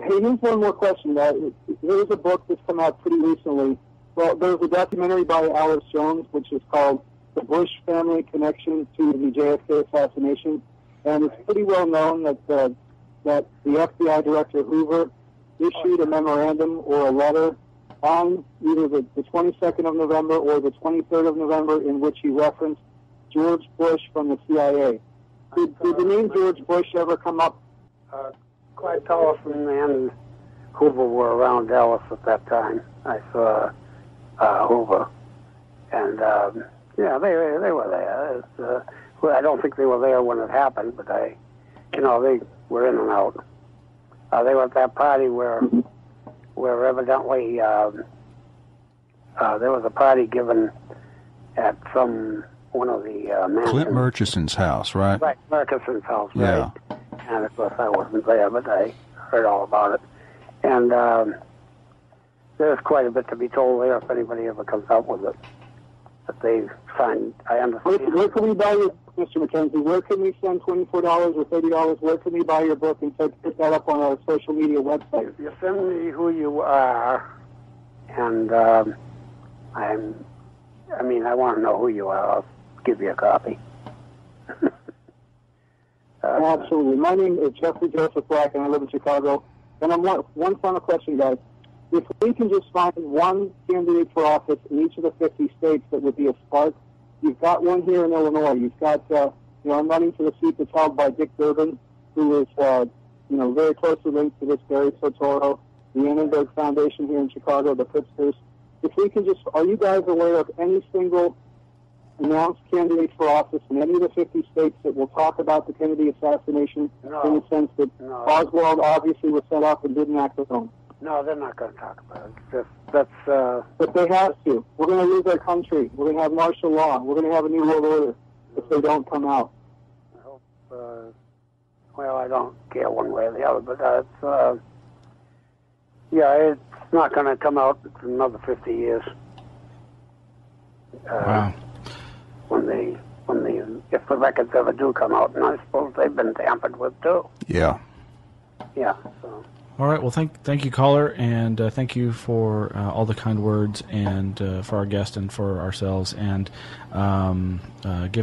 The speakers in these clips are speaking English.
Hey, here's one more question. There's a book that's come out pretty recently. Well, there's a documentary by Alex Jones, which is called The Bush Family Connection to the JFK Assassination. And it's pretty well known that the FBI Director Hoover issued a memorandum or a letter on either the 22nd of November or the 23rd of November in which he referenced George Bush from the CIA. Did the name George Bush ever come up? Clyde Tolleson and Hoover were around Dallas at that time. I saw Hoover, and yeah, they were there. Well, I don't think they were there when it happened, but they were in and out. They were at that party where evidently there was a party given at one of the mansions. Clint Murchison's house, right? Right, Murchison's house, yeah. Right. And of course I wasn't there, but I heard all about it. And there's quite a bit to be told there if anybody ever comes up with it. But they signed, I understand. Where can we buy your, Mr. MacKenzie, where can we send $24 or $30? Where can we buy your book and put that up on our social media website? You send me who you are, and I want to know who you are. I'll give you a copy. Absolutely. My name is Jeffrey Joseph Black, and I live in Chicago. And one final question, guys. If we can just find one candidate for office in each of the 50 states that would be a spark, you've got one here in Illinois. You've got, I'm running for the seat that's held by Dick Durbin, who is, very closely linked to this Barry Soetoro, the Annenberg Foundation here in Chicago, the Pritzkers. If we can are you guys aware of any single announced candidate for office in any of the 50 states that will talk about the Kennedy assassination in the sense that Oswald obviously was set up and didn't act alone? No, they're not going to talk about it. But they have to. We're going to lose our country. We're going to have martial law. We're going to have a new world order if they don't come out. I hope, well, I don't care one way or the other, but it's not going to come out for another 50 years. Wow. If the records ever do come out, and I suppose they've been tampered with too. Yeah. Yeah. So. All right. Well, thank you, caller, and thank you for all the kind words, and for our guest and for ourselves. And drop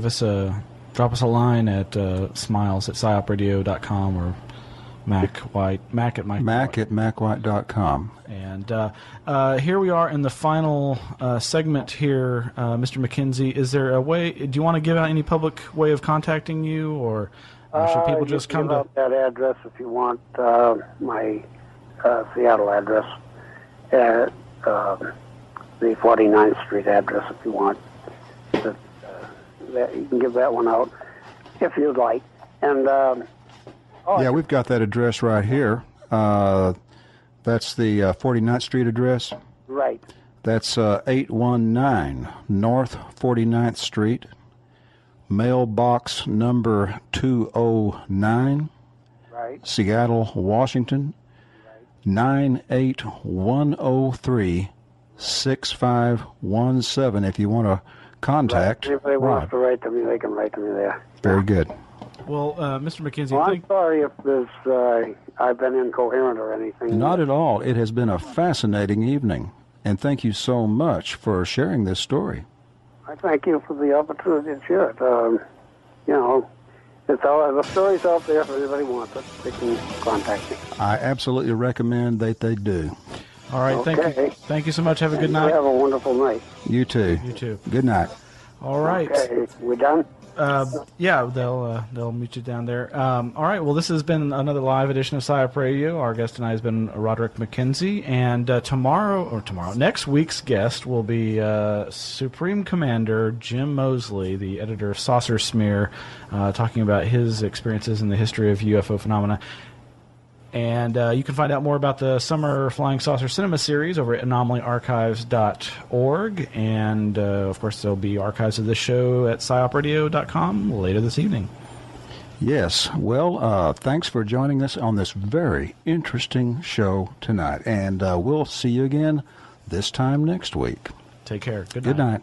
us a line at smiles@PsiOpRadio.com or Mack at MackWhite.com. And here we are in the final segment here, Mr. MacKenzie. Is there a way? Do you want to give out any public way of contacting you, or should people just come to that address if you want? My Seattle address, the 49th Street address if you want. You can give that one out if you'd like. And we've got that address right here. That's the 49th Street address. Right. That's 819 North 49th Street, mailbox number 209, right. Seattle, Washington, 98103 6517. If you want to contact If they want to write to me, they can write to me there. Very good. Well, Mr. MacKenzie, well, I'm sorry if I've been incoherent or anything. Not at all. It has been a fascinating evening, and thank you so much for sharing this story. I thank you for the opportunity to share it. The story's out there if anybody wants it. They can contact me. I absolutely recommend that they do. All right, okay. Thank you so much. Have a good night. Have a wonderful night. You too. You too. Good night. All right. Okay, we done? Yeah, they'll meet you down there. All right. Well, this has been another live edition of PsiOp Radio. Our guest tonight has been Rod MacKenzie, and next week's guest will be Supreme Commander Jim Mosley, the editor of Saucer Smear, talking about his experiences in the history of UFO phenomena. And you can find out more about the Summer Flying Saucer Cinema Series over at anomalyarchives.org. And, of course, there'll be archives of this show at PsiOpRadio.com later this evening. Yes. Well, thanks for joining us on this very interesting show tonight. And we'll see you again this time next week. Take care. Good night.